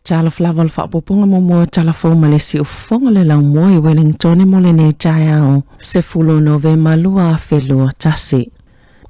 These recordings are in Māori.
Tala flava le whaapopunga mo tala fo malesi ufonga le lau mo I Wellington mo le nei taiao se fulo November lua felua tasi.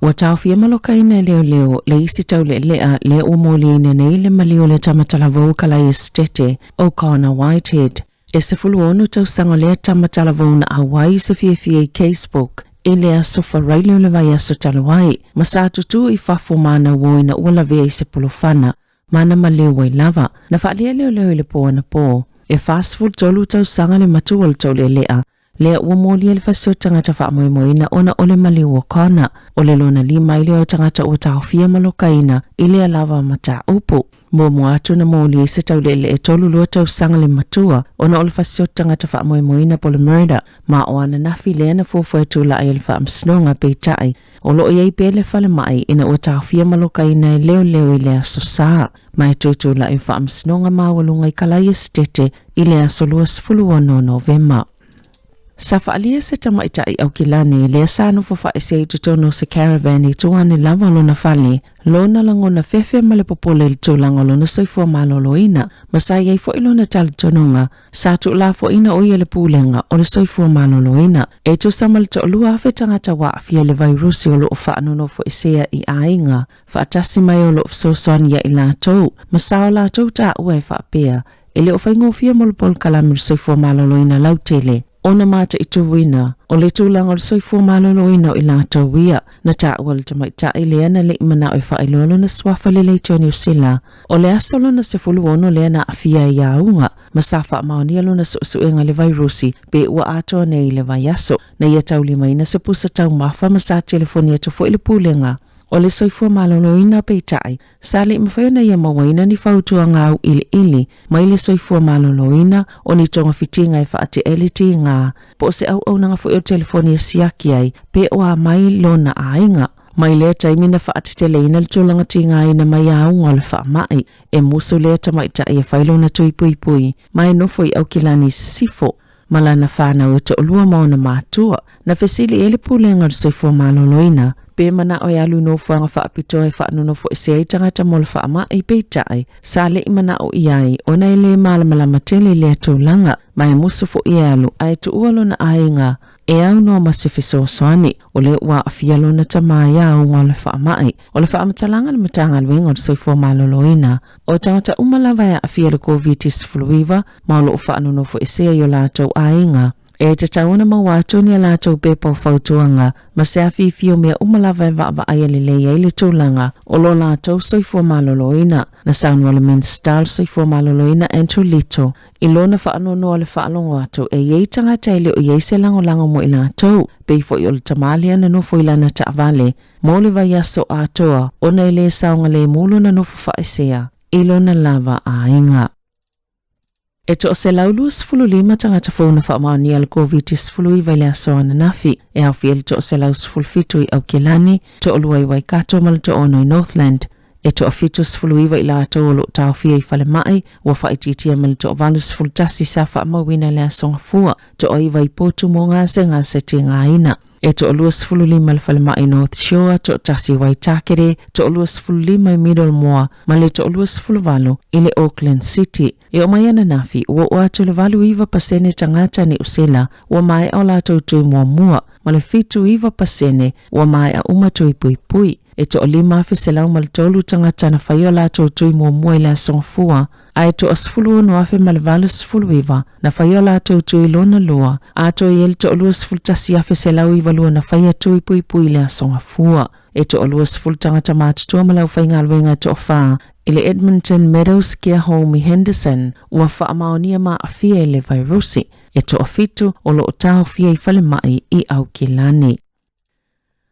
Wa tau fia malokaina leo le isi tau le le umoli nei le malio le tamatala vau kala estete o Connor Whitehead. E se fulo onu tau sanga le tamatala vau na Hawaii se fie casebook. E lea sofa railio le vai aso talawai. Masatu tu I fafo mana woina ula vea I se pulofana. Mana maleo wai lava, na whaalia leo le po ana po. E fast food tolu tau sanga le matual tau lea. Lea ua mōlia le fasio tangata wha moina ona ole maleo o kana. Ole lona lima I leo tangata o tau fia malokaina, I lea lava mata upu. Mo atu na mōlia se tau le tolu lua tau sanga le matua, ona ole fasio tangata wha moina pole murder. Ma o ana nafi lea na fofo tula ai le wha msnonga peitai. O loo iei pele fale mai ina o tau fia malokaina leo I lea so saa. Mai tutu la I wha msnonga mawalunga I kalai estete I lea so luas fuluano November. Sa whaalia se tamaitai au kilani lea sānu fa ese I tutono se caravan I tuane lava lona fale. Lona langona fefe male popole tulanga lona soifua maloloina. Masai ei fo ilona talitonunga. Satu la fo ina oia le pulenga o le soifua maloloina. E tu samal to lua afe tangata wa afia le vairusi o lo whaanono fo esea I ainga. Whaatasi mai o lo fsosoni ya I lātou. Masao lātou ta ue whaapea. Ele o whaingofia molopol kalamir soifua maloloina lautele. Ona mata I tuwina, o le tūlanga o soifua maloloina o I lātou wia, na tāual tamaita I lea na le imana o whailolo na swafa le leitio ni usila. O le asolo na se fuluono lea na afia I aunga, masafa maonialo na suenga le vairusi, pe ua atoa nei le vaiaso, na ia tau lima ina se pusa tau mafa masa telefonia tufo I le pulenga. O le soifua maloloina peitai, sali mawhaiona ia mawaina ni whautua ngau ili, mai le soifua maloloina o ni tonga fitinga I whaate eliti ngā, po se au nanga fo o telefonia siaki ai, pe o a mai lona ainga. Mai lea taimina whaate teleina le tūlanga tinga ina mai aunga le wha mai, e musu lea tamaita ia whailona tui pui, mai nofo I au kilani sifo. Malana whanau e to olua maona mātua, na fesili ele pulenga le soifua maloloina, pe mana o alu no fuanga whaapito e whaanono fo ese tangata mo le whaama I peitai, sa le imana o iai, ona ele malamalama tele lea tūlanga, mai musu fo ialu, ai tu ualo na ainga, e au no masifeso soani, o le ua afialo na tamaya o ngā le whaamai, o le whaamatalanga le matanga luenga o soifua maloloina, o tangata umalawa e afialo COVID-19 fluiva, maulo o whaanono fo ese yo lātou ainga, e te tauna mawatu ni ala tau pepa o whautuanga, ma se awhiwhio mea umalawa e wa'awa aia le leia I le tūlanga, o lo la tau soifua maloloina, na saunwale men style soifua maloloina Andrew Little, I lona whaanono le whaalongo atu, e iei tangata ele o iei se lango mo I la tau, peifo I o le tamalia na nofo I lana ta avale, mo le vaiaso atoa, ona ele saunga le mulu na nofo whaesea, I lona lava a inga. E to se laulus fulu lima tangata fōna whaamani al COVID-19 fulu I vaile asoa na nafi. E au fiel to se laus fulfitu I au kilani, to oluai Waikato mal to ono I Northland. E to afitus fulu I la to olo tau fia I fale mai, wa whaititia mal to valus fultasi sa whaamawina le asonga fua, to oiwa I potu mo ngā se te ngā ina. E to oluas fulu lima le fale mai North Shore, to tasi Waitakere, to oluas fulu lima I Middlemore, ma le to oluas fulu valu I le Auckland City. E o mai ana nafi, ua o atu le valu iwa pasene tangata ni usela, ua mai o la tui mua, ma le fitu iwa pasene, ua mai a umatui pui. E to o lima afe lau ma le tolu tangata na whaio la tui mua I le asonga fua, ai to asfulu no afe ma le valu sfulu iwa, na whaio la tui lona lua, a to I ele to o lua sfulu tasi afe lau iwa lua na whaia tui pui le asonga fua. E to o lua sfulu tangata mātutua ma lau whainga alwenga to o whaa, I le Edmonton Meadows Care Home I Henderson, ua whaamaonia ma afia I le vairusi, e to afitu o lo tau fia I fale mai I au kilani.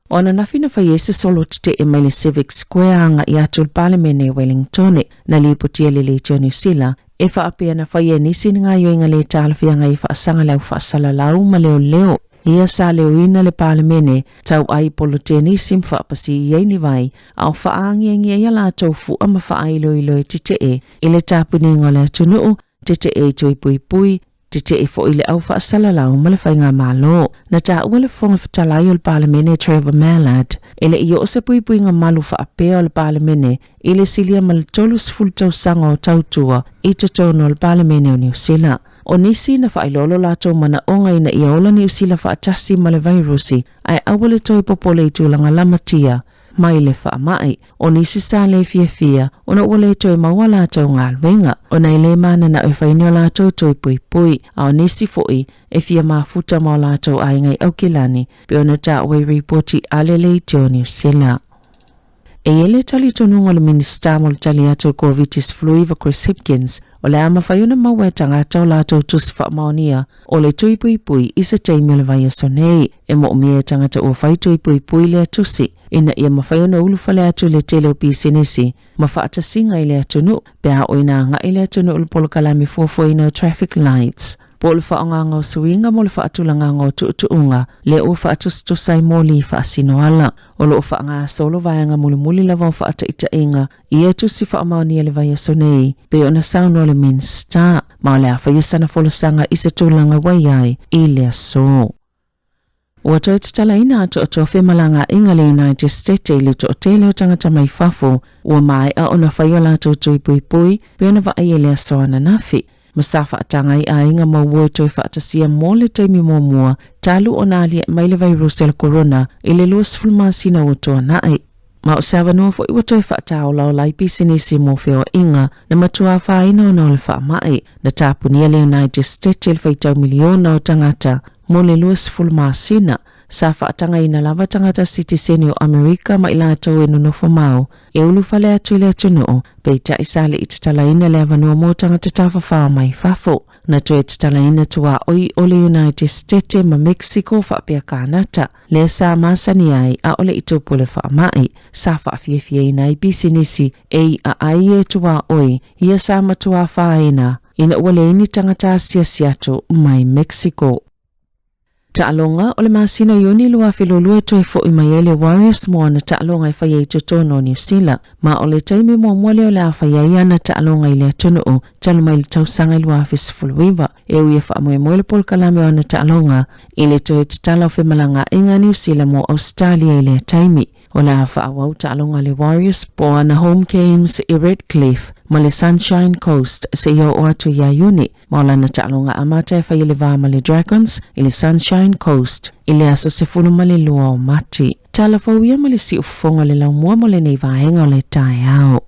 Ona nafina whaiese solo te e mai le Civic Square anga I atul palemene Wellington, na lipotia le leitio New Zealand, e whaapea na whaia nisi ngā yoinga le tālawhianga i whaasanga leo whaasalalau ma leo. Ia sa leo ina le palemene tau ai polotenisi mwhaapasi iei ni vai au whaangiangia ia lātou fua ma whaailo ilo e tite le tāpuni ngole atunuu tite tui pui tite fo ile au whaasalalau ma le whainga malo. Na tā ua le whonga whatalai o le palemene Trevor Mallard ele i o se pui ngā malu whaapea o le palemene ile silia ma le tolu sifulu tau sanga o tautua i totono o le palemene o New Zealand. O nisi na whailolo lātou mana onga ina ia ola New Zealand whaatasi ma le virusi ai awale toi popole i tūlanga lamatia mai le whaamai. O nisi sa le fia o na ua le toi maua lātou ngā lwenga o nei le mana na e whainio lātou toi pui a o nisi foi e fia mafuta ma lātou ai ngai au kilani pe o na tā ue reporti alele i teo New Zealand. E ele tali tonunga le minista mo le tali ato Corvitis Fluiva Chris Hipkins o le ama whaiona maua e tangata o lātou tusi whaamaonia o le tui pui i se teimi o le vai sonei e mo mea tangata o whai tui pui le atusi ina ia mawhaiona ulufale atu le tele o pisinisi ma whaatasinga i le atunu pea o ina nga i le atunu o le polokalami fuafuaina o traffic lights. Po le whaanganga o suinga mo le whaatulanganga o tuutuunga le o whaatustusai moli whaasinoala o lo whaanga solo vaianga muli lava o whaataita inga i etu si whaamaonia le vai sonei pe o na sauno le minsta ma le a whaiasana folosanga i se tūlanga waiai i le aso. Ua toi tatala ina ato o tofe malanga inga le United States i le to tele o tangata mai fafo ua mai a ona whaiola to tui pui pe ona vai e le aso ananafi. Masafa atangai a inga maua toi whaatasia mo le taimi mua talu o nā lia mai le virus el corona i le luas fulmasina o toa nai. Ma o sewa noa fo iwa toi whaatao lau lai pisinisi mo feo inga na matua whaina o nao le whaamai na tāpunia le United States il whaitau miliona o tangata mo le luas fulmasina sa whaatanga ina lava tangata citizeni o Amerika ma ila tau e nunofo mau e ulufale atu ile atunoo pe ta isale itatala ina le avanua mo tangata tawhawha mai fafo na toi itatala ina tua oi o le United States ma Mexico whapea kanata le sa masani ai a ole itupu le whaamai sa whaafia ina i bisinisi e a ai e tua oi ia sa matua whaena ina wale ini tangata siasiato mai Mexico. Taalonga o le masina yoni lua filolua toi fo i mai ele Warriors mo na taalonga i whaiei totono New Zealand ma o le taimi mo mwale o le a whaiei ana taalonga i le atunu o talo mai le tausanga i lua fisifuluiva e ui e whaamoe mo le polkalame o ana taalonga i le toi tatala o whemalanga inga New Zealand mo Australia i le taimi o le a whaawau taalonga le Warriors po ana home games i Redcliffe ma le Sunshine Coast se ia o atu ia Iuni ma o lana taalonga amata e whai le vama le Dragons i le Sunshine Coast i le aso se funu ma le lua o mati. Tala fau ia ma le si ufonga le lau mua mo le nei vaenga o le tae au.